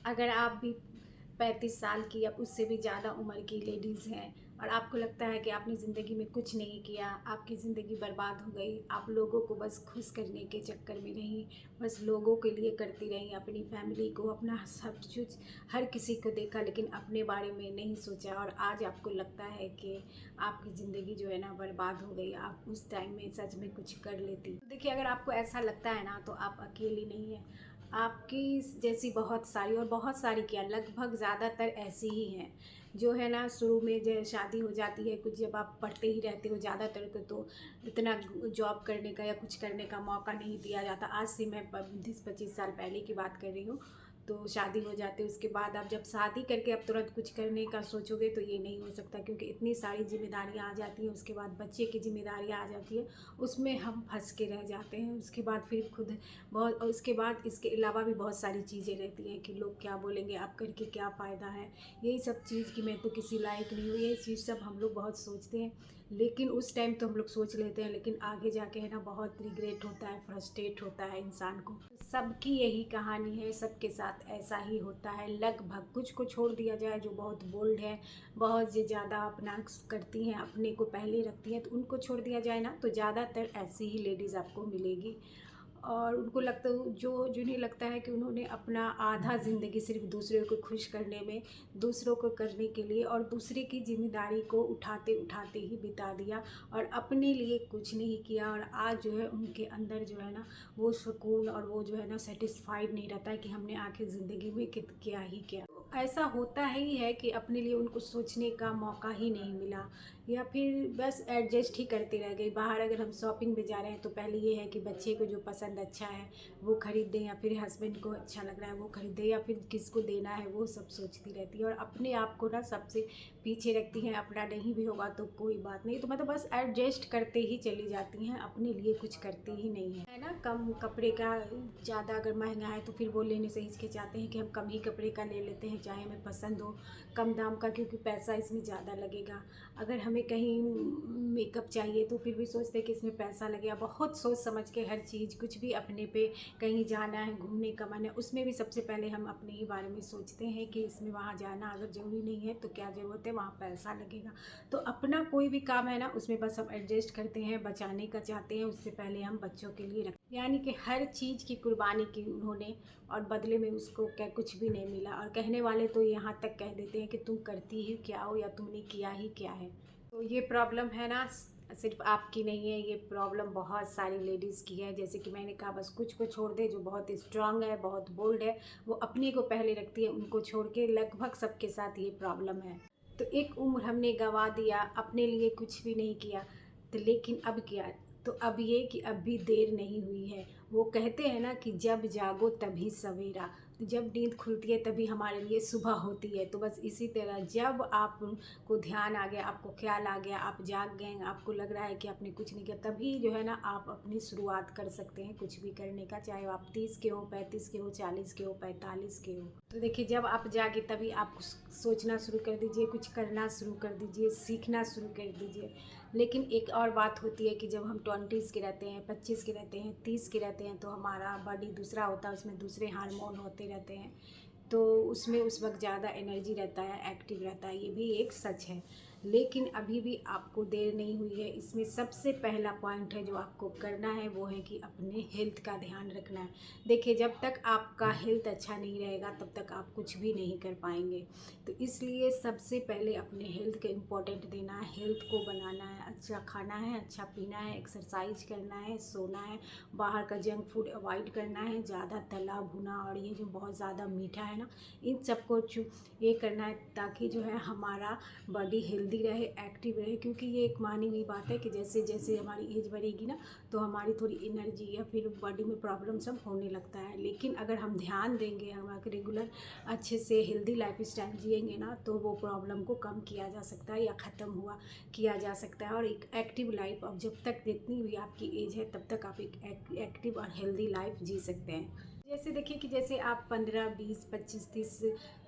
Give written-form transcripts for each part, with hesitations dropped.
अगर आप भी 35 साल की या उससे भी ज़्यादा उम्र की लेडीज़ हैं और आपको लगता है कि आपने ज़िंदगी में कुछ नहीं किया, आपकी ज़िंदगी बर्बाद हो गई, आप लोगों को बस खुश करने के चक्कर में रहीं, बस लोगों के लिए करती रहीं, अपनी फैमिली को, अपना सब कुछ, हर किसी को देखा लेकिन अपने बारे में नहीं सोचा, और आज आपको लगता है कि आपकी ज़िंदगी जो है ना बर्बाद हो गई, आप उस टाइम में सच में कुछ कर लेती। देखिए, अगर आपको ऐसा लगता है ना तो आप अकेली नहीं हैं। आपकी जैसी बहुत सारी, और बहुत सारी क्या, लगभग ज़्यादातर ऐसी ही हैं जो है ना शुरू में जो शादी हो जाती है, कुछ जब आप पढ़ते ही रहते हो ज़्यादातर को, तो इतना जॉब करने का या कुछ करने का मौका नहीं दिया जाता। आज से मैं 20-25 साल पहले की बात कर रही हूँ। तो शादी हो जाती है, उसके बाद आप जब शादी करके अब तुरंत कुछ करने का सोचोगे तो ये नहीं हो सकता, क्योंकि इतनी सारी जिम्मेदारियाँ आ जाती हैं। उसके बाद बच्चे की जिम्मेदारियाँ आ जाती है, उसमें हम फंस के रह जाते हैं। उसके बाद फिर खुद बहुत, और उसके बाद इसके अलावा भी बहुत सारी चीज़ें रहती हैं कि लोग क्या बोलेंगे, आप करके क्या फ़ायदा है, यही सब चीज़ कि मैं तो किसी लायक नहीं हूँ, ये चीज़ सब हम लोग बहुत सोचते हैं। लेकिन उस टाइम तो हम लोग सोच लेते हैं, लेकिन आगे जाके है ना बहुत रिग्रेट होता है, फ्रस्ट्रेट होता है इंसान को। सबकी यही कहानी है, सबके साथ ऐसा ही होता है लगभग। कुछ को छोड़ दिया जाए जो बहुत बोल्ड है, बहुत ज़्यादा अपना करती हैं, अपने को पहले रखती हैं, तो उनको छोड़ दिया जाए ना तो ज़्यादातर ऐसी ही लेडीज़ आपको मिलेगी। और उनको लगता, जो जिन्हें लगता है कि उन्होंने अपना आधा ज़िंदगी सिर्फ दूसरों को खुश करने में, दूसरों को करने के लिए और दूसरे की जिम्मेदारी को उठाते उठाते ही बिता दिया, और अपने लिए कुछ नहीं किया। और आज जो है उनके अंदर जो है ना वो सुकून, और वो जो है ना सेटिस्फाइड नहीं रहता है कि हमने आखिर ज़िंदगी में किया ही क्या। ऐसा होता ही है कि अपने लिए उनको सोचने का मौका ही नहीं मिला, या फिर बस एडजस्ट ही करते रह गए। बाहर अगर हम शॉपिंग में जा रहे हैं तो पहले ये है कि बच्चे को जो पसंद अच्छा है वो खरीद दें, या फिर हस्बैंड को अच्छा लग रहा है वो खरीद दें, या फिर किसको देना है वो सब सोचती रहती है, और अपने आप को ना सबसे पीछे रखती हैं। अपना नहीं भी होगा तो कोई बात नहीं, तो मतलब बस एडजस्ट करते ही चली जाती हैं, अपने लिए कुछ करती ही नहीं है ना। कम कपड़े का ज़्यादा अगर महंगा है तो फिर वो लेने से हिचकिचाते हैं कि हम कम ही कपड़े का ले लेते हैं, चाहे हमें पसंद हो कम दाम का, क्योंकि पैसा इसमें ज़्यादा लगेगा। अगर हमें कहीं मेकअप चाहिए तो फिर भी सोचते हैं कि इसमें पैसा लगेगा। बहुत सोच समझ के हर चीज़, कुछ भी अपने पे कहीं जाना है, घूमने का मन है, उसमें भी सबसे पहले हम अपने ही बारे में सोचते हैं कि इसमें वहाँ जाना अगर ज़रूरी नहीं है तो क्या ज़रूरत है, वहाँ पैसा लगेगा। तो अपना कोई भी काम है ना उसमें बस हम एडजस्ट करते हैं, बचाने का चाहते हैं, उससे पहले हम बच्चों के लिए रखते हैं। यानी कि हर चीज़ की कुर्बानी की उन्होंने, और बदले में उसको क्या कुछ भी नहीं मिला। और कहने वाले तो यहाँ तक कह देते हैं कि तुम करती ही क्या हो, या तुमने किया ही क्या है। तो ये प्रॉब्लम है ना सिर्फ आपकी नहीं है, ये प्रॉब्लम बहुत सारी लेडीज़ की है। जैसे कि मैंने कहा, बस कुछ को छोड़ दे जो बहुत स्ट्रांग है, बहुत बोल्ड है, वो अपनी को पहले रखती है, उनको छोड़ के लगभग सबके साथ ये प्रॉब्लम है। तो एक उम्र हमने गंवा दिया, अपने लिए कुछ भी नहीं किया, तो लेकिन अब क्या, तो अब ये कि अब भी देर नहीं हुई है। वो कहते हैं ना कि जब जागो तभी सवेरा, तो जब नींद खुलती है तभी हमारे लिए सुबह होती है। तो बस इसी तरह जब आपको ध्यान आ गया, आपको ख्याल आ गया, आप जाग गए, आपको लग रहा है कि आपने कुछ नहीं किया, तभी जो है ना आप अपनी शुरुआत कर सकते हैं कुछ भी करने का, चाहे आप 30 के हो, 35 के हो, 40 के हो, 45 के हो। तो देखिए, जब आप जागे तभी आप सोचना शुरू कर दीजिए, कुछ करना शुरू कर दीजिए, सीखना शुरू कर दीजिए। लेकिन एक और बात होती है कि जब हम 20s के रहते हैं, 25 के रहते हैं, 30 के रहते हैं, तो हमारा बॉडी दूसरा होता है, उसमें दूसरे हार्मोन होते रहते हैं, तो उसमें उस वक्त ज़्यादा एनर्जी रहता है, एक्टिव रहता है, ये भी एक सच है। लेकिन अभी भी आपको देर नहीं हुई है। इसमें सबसे पहला पॉइंट है जो आपको करना है, वो है कि अपने हेल्थ का ध्यान रखना है। देखिए, जब तक आपका हेल्थ अच्छा नहीं रहेगा तब तक आप कुछ भी नहीं कर पाएंगे। तो इसलिए सबसे पहले अपने हेल्थ के इम्पोर्टेंट देना है, हेल्थ को बनाना है, अच्छा खाना है, अच्छा पीना है, एक्सरसाइज करना है, सोना है, बाहर का जंक फूड अवॉइड करना है, ज़्यादा तला भुना और ये जो बहुत ज़्यादा मीठा है ना, इन सबको ये करना है, ताकि जो है हमारा बॉडी हेल्दी रहे, एक्टिव रहे। क्योंकि ये एक मानी हुई बात है कि जैसे जैसे हमारी एज बढ़ेगी ना तो हमारी थोड़ी एनर्जी या फिर बॉडी में प्रॉब्लम सब होने लगता है। लेकिन अगर हम ध्यान देंगे, हम रेगुलर अच्छे से हेल्दी लाइफ स्टाइल जिएंगे ना, तो वो प्रॉब्लम को कम किया जा सकता है या ख़त्म हुआ किया जा सकता है। और एक एक्टिव लाइफ, अब जब तक जितनी भी आपकी एज है तब तक आप एक एक्टिव और हेल्दी लाइफ जी सकते हैं। जैसे देखिए कि जैसे आप 15, 20, 25, 30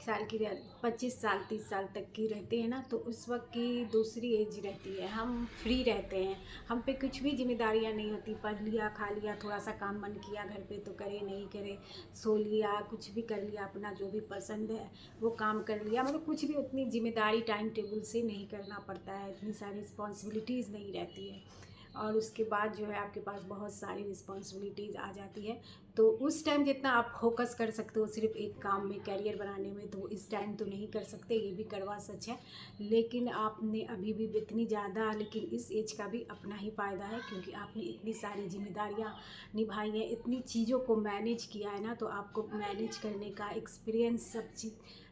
साल की 25 साल 30 साल तक की रहते हैं ना, तो उस वक्त की दूसरी एज रहती है, हम फ्री रहते हैं, हम पे कुछ भी जिम्मेदारियां नहीं होती, पढ़ लिया खा लिया, थोड़ा सा काम मन किया घर पे तो करे, नहीं करे सो लिया, कुछ भी कर लिया, अपना जो भी पसंद है वो काम कर लिया, मतलब कुछ भी उतनी जिम्मेदारी टाइम टेबल से नहीं करना पड़ता है, इतनी सारी रिस्पॉन्सिबिलिटीज़ नहीं रहती है। और उसके बाद जो है आपके पास बहुत सारी रिस्पॉन्सिबिलिटीज़ आ जाती है, तो उस टाइम जितना आप फोकस कर सकते हो सिर्फ एक काम में, करियर बनाने में, तो इस टाइम तो नहीं कर सकते, ये भी कड़वा सच है। लेकिन आपने अभी भी इतनी ज़्यादा, लेकिन इस एज का भी अपना ही फ़ायदा है, क्योंकि आपने इतनी सारी जिम्मेदारियाँ निभाई हैं, इतनी चीज़ों को मैनेज किया है ना, तो आपको मैनेज करने का एक्सपीरियंस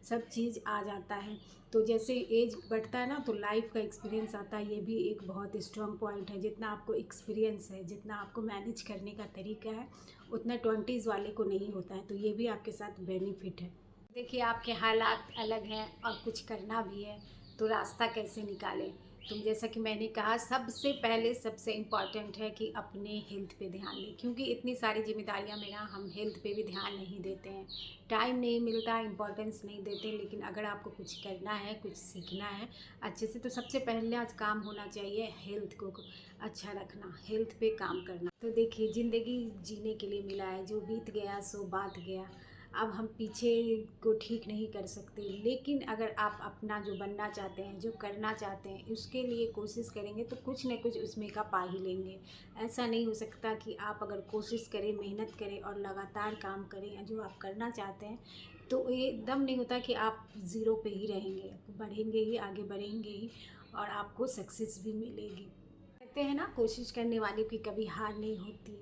सब चीज़ आ जाता है। तो जैसे एज बढ़ता है ना, तो लाइफ का एक्सपीरियंस आता है, ये भी एक बहुत स्ट्रॉन्ग पॉइंट है। जितना आपको एक्सपीरियंस है, जितना आपको मैनेज करने का तरीका है, उतना 20s वाले को नहीं होता है, तो ये भी आपके साथ बेनिफिट है। देखिए आपके हालात अलग हैं और कुछ करना भी है, तो रास्ता कैसे निकालें। तो जैसा कि मैंने कहा, सबसे पहले सबसे इम्पॉर्टेंट है कि अपने हेल्थ पे ध्यान दें, क्योंकि इतनी सारी जिम्मेदारियां में ना हम हेल्थ पे भी ध्यान नहीं देते हैं, टाइम नहीं मिलता, इम्पोर्टेंस नहीं देते। लेकिन अगर आपको कुछ करना है, कुछ सीखना है अच्छे से, तो सबसे पहले आज काम होना चाहिए हेल्थ को अच्छा रखना, हेल्थ पे काम करना। तो देखिए ज़िंदगी जीने के लिए मिला है, जो बीत गया सो बात गया, अब हम पीछे को ठीक नहीं कर सकते। लेकिन अगर आप अपना जो बनना चाहते हैं, जो करना चाहते हैं, उसके लिए कोशिश करेंगे तो कुछ न कुछ उसमें का पा ही लेंगे। ऐसा नहीं हो सकता कि आप अगर कोशिश करें, मेहनत करें और लगातार काम करें जो आप करना चाहते हैं, तो ये एकदम नहीं होता कि आप ज़ीरो पे ही रहेंगे, बढ़ेंगे ही, आगे बढ़ेंगे ही, और आपको सक्सेस भी मिलेगी। कहते हैं ना, कोशिश करने वाले की कभी हार नहीं होती।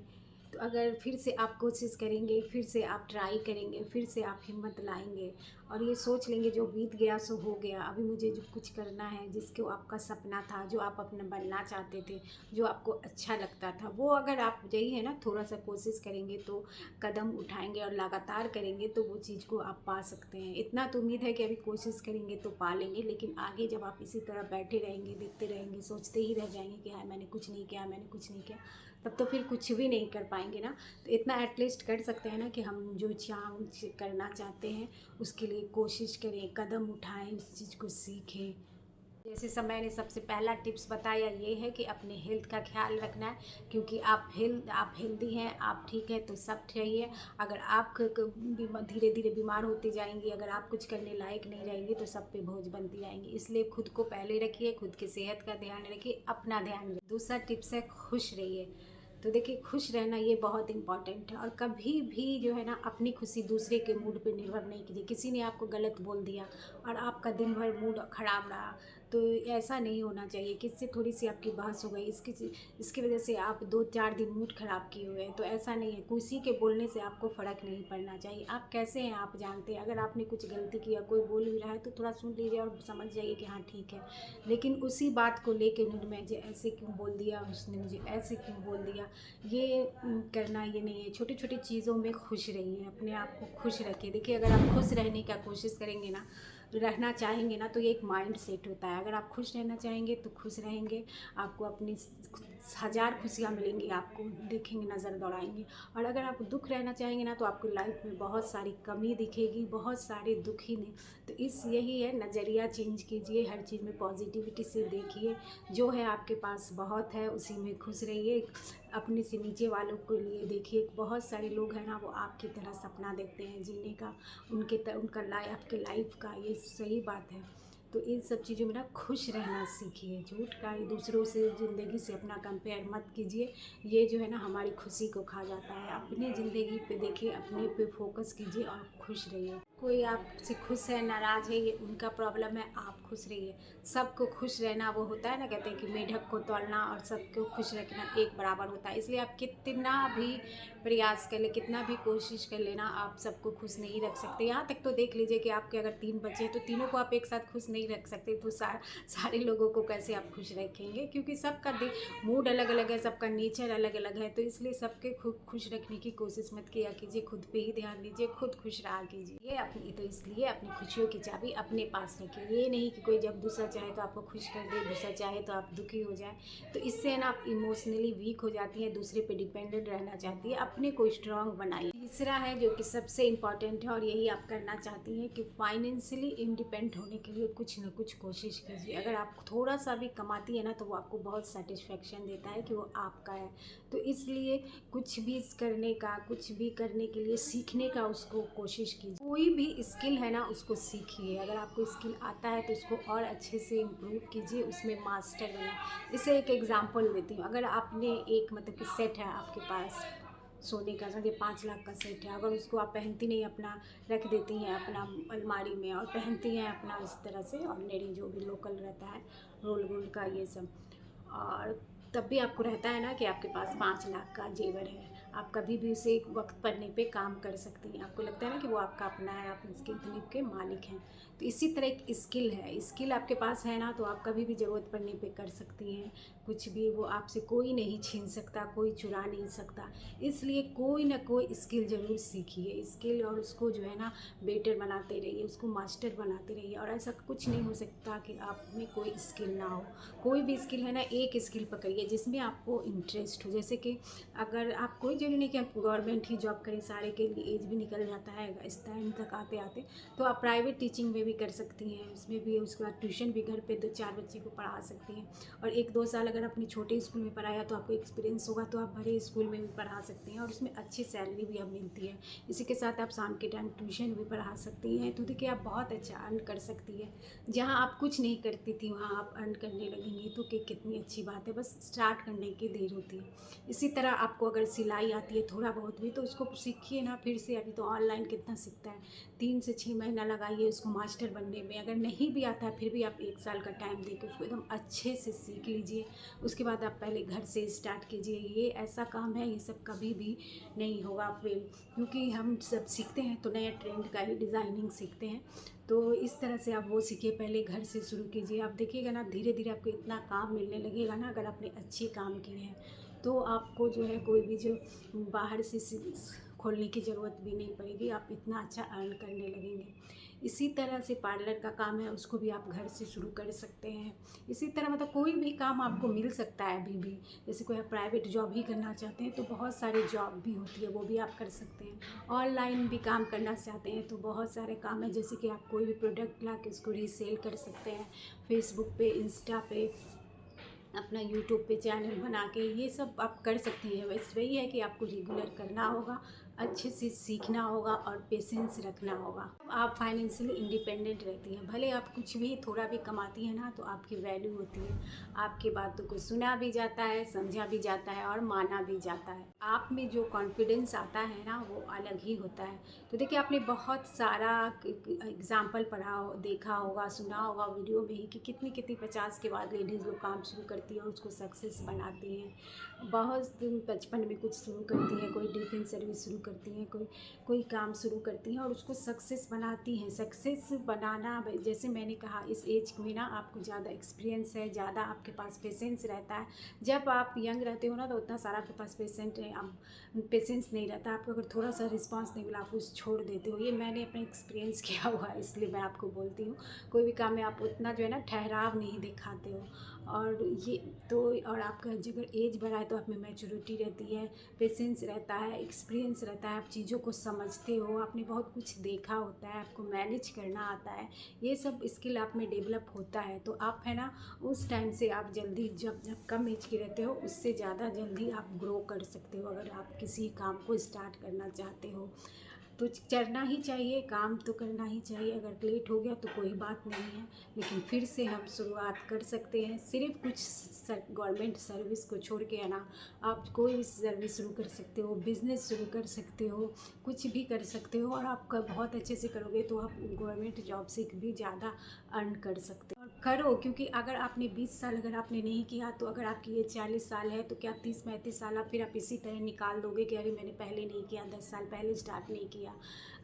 तो अगर फिर से आप कोशिश करेंगे, फिर से आप ट्राई करेंगे, फिर से आप हिम्मत लाएंगे और ये सोच लेंगे जो बीत गया सो हो गया, अभी मुझे जो कुछ करना है, जिसको आपका सपना था, जो आप अपना बनना चाहते थे, जो आपको अच्छा लगता था, वो अगर आप यही है ना, थोड़ा सा कोशिश करेंगे तो कदम उठाएंगे और लगातार करेंगे तो वो चीज़ को आप पा सकते हैं। इतना तो उम्मीद है कि अभी कोशिश करेंगे तो पा लेंगे, लेकिन आगे जब आप इसी तरह बैठे रहेंगे, देखते रहेंगे, सोचते ही रह जाएंगे कि हाँ मैंने कुछ नहीं किया, मैंने कुछ नहीं किया, तब तो फिर कुछ भी नहीं कर पाएंगे ना। तो इतना एटलीस्ट कर सकते हैं ना कि हम जो करना चाहते हैं उसके लिए कोशिश करें, कदम उठाएं, उस चीज़ को सीखें। जैसे सब मैंने सबसे पहला टिप्स बताया ये है कि अपने हेल्थ का ख्याल रखना है, क्योंकि आप हेल्दी हैं, आप ठीक है तो सब सही है। अगर आप धीरे धीरे बीमार होते जाएंगी, अगर आप कुछ करने लायक नहीं रहेंगी, तो सब पे बोझ बनती जाएंगी। इसलिए खुद को पहले रखिए, खुद की सेहत का ध्यान रखिए, अपना ध्यान रखिए। दूसरा टिप्स है खुश रहिए। तो देखिए खुश रहना ये बहुत इंपॉर्टेंट है, और कभी भी जो है ना अपनी खुशी दूसरे के मूड पे निर्भर नहीं कीजिए। किसी ने आपको गलत बोल दिया और आपका दिन भर मूड ख़राब रहा, तो ऐसा नहीं होना चाहिए। किससे थोड़ी सी आपकी बहस हो गई, इसकी वजह से आप 2-4 दिन मूड ख़राब किए हुए हैं, तो ऐसा नहीं है। किसी के बोलने से आपको फ़र्क नहीं पड़ना चाहिए। आप कैसे हैं आप जानते हैं। अगर आपने कुछ गलती किया, कोई बोल भी रहा है, तो थोड़ा सुन लीजिए और समझ जाइए कि हाँ ठीक है। लेकिन उसी बात को लेके मुझे ऐसे क्यों बोल दिया, उसने मुझे ऐसे क्यों बोल दिया, ये करना ये नहीं है। छोटी छोटी चीज़ों में खुश रहिए, अपने आप को खुश रखिए। देखिए अगर आप खुश रहने का कोशिश करेंगे ना, रहना चाहेंगे ना, तो ये एक माइंड सेट होता है। अगर आप खुश रहना चाहेंगे तो खुश रहेंगे, आपको अपनी 1000 खुशियाँ मिलेंगी, आपको देखेंगे, नज़र दौड़ाएंगे। और अगर आप दुख रहना चाहेंगे ना, तो आपको लाइफ में बहुत सारी कमी दिखेगी, बहुत सारे दुख ही नहीं। तो यही है, नज़रिया चेंज कीजिए, हर चीज़ में पॉजिटिविटी से देखिए। जो है आपके पास बहुत है, उसी में खुश रहिए। अपने से नीचे वालों के लिए देखिए, बहुत सारे लोग हैं ना, वो आपकी तरह सपना देखते हैं जीने का, उनका आपके लाइफ का, ये सही बात है। तो इन सब चीज़ों में ना खुश रहना सीखिए। झूठ का दूसरों से, ज़िंदगी से अपना कंपेयर मत कीजिए, ये जो है ना हमारी खुशी को खा जाता है। अपनी ज़िंदगी पे देखिए, अपने पे फोकस कीजिए और खुश रहिए। कोई आपसे खुश है, नाराज़ है, ये उनका प्रॉब्लम है, आप खुश रहिए। सबको खुश रहना वो होता है ना, कहते हैं कि मेढक को तौलना और सबको खुश रखना एक बराबर होता है। इसलिए आप कितना भी प्रयास कर ले, कितना भी कोशिश कर लेना, आप सबको खुश नहीं रख सकते। यहाँ तक तो देख लीजिए कि आपके अगर 3 बच्चे हैं, तो तीनों को आप एक साथ खुश नहीं रख सकते, तो सारे लोगों को कैसे आप खुश रखेंगे, क्योंकि सबका मूड अलग अलग है, सबका नेचर अलग अलग है। तो इसलिए सबके खुश रखने की कोशिश मत किया कीजिए, खुद पे ही ध्यान दीजिए, खुद खुश रहा कीजिए। ये अपनी, तो इसलिए अपनी खुशियों की चाबी अपने पास रखिए। ये नहीं कि कोई जब दूसरा चाहे तो आपको खुश कर दे, दूसरा चाहे तो आप दुखी हो जाए, तो इससे ना आप इमोशनली वीक हो जाती हैं, दूसरे पे डिपेंडेंट रहना चाहती है। अपने को स्ट्रांग बनाइए। तीसरा है जो कि सबसे इम्पॉर्टेंट है और यही आप करना चाहती हैं कि फाइनेंशियली इंडिपेंडेंट होने के लिए कुछ ना कुछ कोशिश कीजिए। अगर आप थोड़ा सा भी कमाती है ना तो वो आपको बहुत सेटिस्फेक्शन देता है कि वो आपका है। तो इसलिए कुछ भी करने का, कुछ भी करने के लिए सीखने का उसको कोशिश कीजिए। कोई भी स्किल है ना उसको सीखिए। अगर आपको स्किल आता है तो उसको और अच्छे से इम्प्रूव कीजिए, उसमें मास्टर बने। इसे एक एग्जांपल देती हूँ। अगर आपने एक मतलब कि सेट है आपके पास सोने का, समझिए 5 लाख का सेट है, अगर उसको आप पहनती नहीं, अपना रख देती हैं अपना अलमारी में और पहनती हैं अपना इस तरह से ऑर्डिनरी जो भी लोकल रहता है, रोल गोल्ड का ये सब, और तब भी आपको रहता है ना कि आपके पास 5 लाख का जेवर है, आप कभी भी उसे वक्त पड़ने पे काम कर सकती हैं। आपको लगता है ना कि वो आपका अपना है, आप इसके इतने के मालिक हैं। तो इसी तरह एक स्किल है, स्किल आपके पास है ना तो आप कभी भी ज़रूरत पड़ने पे कर सकती हैं कुछ भी। वो आपसे कोई नहीं छीन सकता, कोई चुरा नहीं सकता। इसलिए कोई ना कोई स्किल ज़रूर सीखिए, स्किल, और उसको जो है ना बेटर बनाते रहिए, उसको मास्टर बनाते रहिए। और ऐसा कुछ नहीं हो सकता कि आप में कोई स्किल ना हो। कोई भी स्किल है ना, एक स्किल पकड़िए जिसमें आपको इंटरेस्ट हो। जैसे कि अगर आप, कोई ज़रूरी नहीं कि आप गवर्नमेंट ही जॉब करें, सारे के लिए एज भी निकल जाता है इस टाइम तक आते आते, तो आप प्राइवेट टीचिंग में भी कर सकती हैं। उसमें भी उसके बाद ट्यूशन भी घर पे 2-4 बच्चे को पढ़ा सकती हैं। और 1-2 साल अगर अपने छोटे स्कूल में पढ़ाया तो आपको एक्सपीरियंस होगा तो आप बड़े स्कूल में भी पढ़ा सकती हैं और उसमें अच्छी सैलरी भी अब मिलती है। इसी के साथ आप शाम के टाइम ट्यूशन भी पढ़ा सकती हैं। तो देखिए आप बहुत अच्छा अर्न कर सकती हैं। जहाँ आप कुछ नहीं करती थी वहाँ आप अर्न करने लगेंगी तो कि कितनी अच्छी बात है। बस स्टार्ट करने की देर होती है। इसी तरह आपको अगर सिलाई आती है थोड़ा बहुत भी तो उसको सीखिए ना फिर से। अभी तो ऑनलाइन कितना सीखता है, 3 से 6 महीना लगाइए उसको मास्टर बनने में। अगर नहीं भी आता है फिर भी आप 1 साल का टाइम देकर उसको एकदम अच्छे से सीख लीजिए। उसके बाद आप पहले घर से स्टार्ट कीजिए। ये ऐसा काम है, ये सब कभी भी नहीं होगा फेल, क्योंकि हम सब सीखते हैं तो नया ट्रेंड का ही डिज़ाइनिंग सीखते हैं। तो इस तरह से आप वो सीखिए, पहले घर से शुरू कीजिए। आप देखिएगा ना धीरे धीरे आपको इतना काम मिलने लगेगा ना, अगर आपने अच्छे काम किए हैं तो आपको जो है कोई भी जो बाहर से खोलने की ज़रूरत भी नहीं पड़ेगी। आप इतना अच्छा अर्न करने लगेंगे। इसी तरह से पार्लर का काम है, उसको भी आप घर से शुरू कर सकते हैं। इसी तरह मतलब कोई भी काम आपको मिल सकता है अभी भी। जैसे कोई आप प्राइवेट जॉब ही करना चाहते हैं तो बहुत सारी जॉब भी होती है, वो भी आप कर सकते हैं। ऑनलाइन भी काम करना चाहते हैं तो बहुत सारे काम हैं, जैसे कि आप कोई भी प्रोडक्ट ला के उसको रीसेल कर सकते हैं फेसबुक पे, इंस्टा पे, अपना यूट्यूब पे चैनल बना के, ये सब आप कर सकती हैं। बस वही है कि आपको रेगुलर करना होगा, अच्छे से सीखना होगा और पेशेंस रखना होगा। आप फाइनेंशियली इंडिपेंडेंट रहती हैं। भले आप कुछ भी थोड़ा भी कमाती हैं ना तो आपकी वैल्यू होती है, आपकी बातों को सुना भी जाता है, समझा भी जाता है और माना भी जाता है। आप में जो कॉन्फिडेंस आता है ना वो अलग ही होता है। तो देखिए आपने बहुत सारा एग्जाम्पल पढ़ा देखा होगा, सुना होगा वीडियो में ही कि कितनी कितनी 50 के बाद लेडीज़ लोग काम शुरू करती है और उसको सक्सेस बनाती हैं। बहुत दिन 55 में कुछ शुरू करती हैं, कोई डिफेंस सर्विस शुरू करती हैं, कोई कोई काम शुरू करती हैं और उसको सक्सेस बनाती हैं। सक्सेस बनाना, जैसे मैंने कहा, इस एज में ना आपको ज़्यादा एक्सपीरियंस है, ज़्यादा आपके पास पेशेंस रहता है। जब आप यंग रहते हो ना तो उतना सारा आपके पास पेशेंस नहीं रहता। आपको अगर थोड़ा सा रिस्पांस नहीं मिला आप उसे छोड़ देते हो। ये मैंने अपना एक्सपीरियंस किया हुआ है, इसलिए मैं आपको बोलती हूँ। कोई भी काम में आप उतना जो है ना ठहराव नहीं दिखाते हो। और ये तो, और आपका अगर एज बढ़ा है तो आप में मैच्योरिटी रहती है, पेशेंस रहता है, एक्सपीरियंस रहता है, आप चीज़ों को समझते हो, आपने बहुत कुछ देखा होता है, आपको मैनेज करना आता है। ये सब स्किल आप में डेवलप होता है तो आप है ना उस टाइम से आप जल्दी, जब जब कम एज के रहते हो उससे ज़्यादा जल्दी आप ग्रो कर सकते हो। अगर आप किसी काम को स्टार्ट करना चाहते हो तो करना ही चाहिए, काम तो करना ही चाहिए। अगर लेट हो गया तो कोई बात नहीं है, लेकिन फिर से हम शुरुआत कर सकते हैं। सिर्फ कुछ गवर्नमेंट सर्विस को छोड़ के है ना, आप कोई भी सर्विस शुरू कर सकते हो, बिज़नेस शुरू कर सकते हो, कुछ भी कर सकते हो। और आप बहुत अच्छे से करोगे तो आप गवर्नमेंट जॉब से भी ज़्यादा अर्न कर सकते हो। और करो, क्योंकि अगर आपने 20 साल अगर आपने नहीं किया तो अगर आपकी ये 40 साल है तो क्या 30-35 साल आप फिर आप इसी तरह निकाल दोगे कि अरे मैंने पहले नहीं किया, 10 साल पहले स्टार्ट नहीं किया।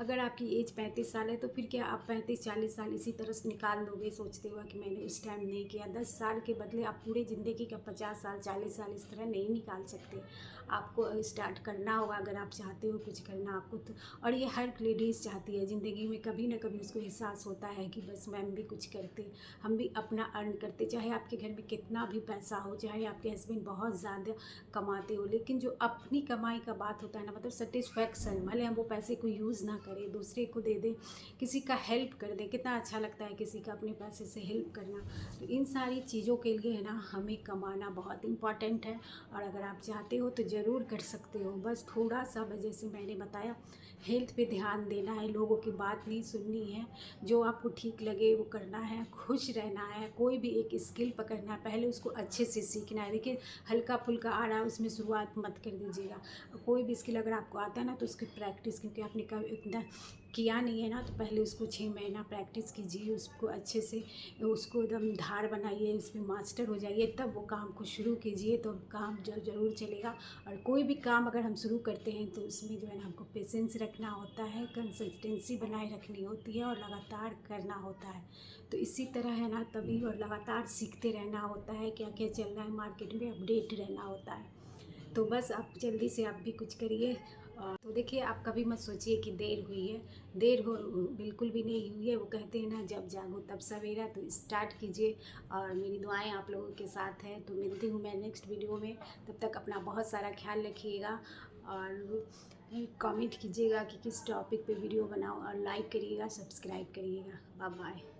अगर आपकी एज 35 साल है तो फिर क्या आप 35-40 साल इसी तरह से निकाल दोगे सोचते हुए कि मैंने उस टाइम नहीं किया। 10 साल के बदले आप पूरी ज़िंदगी का 50 साल 40 साल इस तरह नहीं निकाल सकते। आपको स्टार्ट करना होगा अगर आप चाहते हो कुछ करना आपको तो। और ये हर लेडीज़ चाहती है ज़िंदगी में, कभी ना कभी उसको एहसास होता है कि बस मैम भी कुछ करते, हम भी अपना अर्न करते, चाहे आपके घर में कितना भी पैसा हो, चाहे आपके हस्बैंड बहुत ज़्यादा कमाते हो, लेकिन जो अपनी कमाई का बात होता है ना, मतलब सेटिस्फैक्शन, भले हम वो पैसे को यूज़ ना करें, दूसरे को दे दें, किसी का हेल्प कर दें, कितना अच्छा लगता है किसी का अपने पैसे से हेल्प करना। तो इन सारी चीज़ों के लिए है ना हमें कमाना बहुत इम्पॉर्टेंट है, और अगर आप चाहते हो तो ज़रूर कर सकते हो। बस थोड़ा सा जैसे मैंने बताया, हेल्थ पे ध्यान देना है, लोगों की बात नहीं सुननी है, जो आपको ठीक लगे वो करना है, खुश रहना है। कोई भी एक स्किल पकड़ना है, पहले उसको अच्छे से सीखना है। देखिए हल्का फुल्का आ रहा है, उसमें शुरुआत मत कर दीजिएगा। कोई भी स्किल अगर आपको आता है ना, तो उसकी प्रैक्टिस, क्योंकि आपने कभी इतना किया नहीं है ना, तो पहले उसको 6 महीना प्रैक्टिस कीजिए, उसको अच्छे से, उसको एकदम धार बनाइए, उसमें मास्टर हो जाइए, तब वो काम को शुरू कीजिए, तो काम ज़रूर चलेगा। और कोई भी काम अगर हम शुरू करते हैं तो उसमें जो है ना हमको पेशेंस रखना होता है, कंसिस्टेंसी बनाए रखनी होती है, और लगातार करना होता है। तो इसी तरह है ना, तभी और लगातार सीखते रहना होता है, क्या क्या चल रहा है मार्केट में, अपडेट रहना होता है। तो बस आप जल्दी से आप भी कुछ करिए। तो देखिए, आप कभी मत सोचिए कि देर हुई है, देर हो बिल्कुल भी नहीं हुई है। वो कहते हैं ना, जब जागो तब सवेरा। तो स्टार्ट कीजिए, और मेरी दुआएं आप लोगों के साथ हैं। तो मिलती हूँ मैं नेक्स्ट वीडियो में, तब तक अपना बहुत सारा ख्याल रखिएगा, और कमेंट कीजिएगा कि किस टॉपिक पे वीडियो बनाऊँ, और लाइक करिएगा, सब्सक्राइब करिएगा। Bye bye.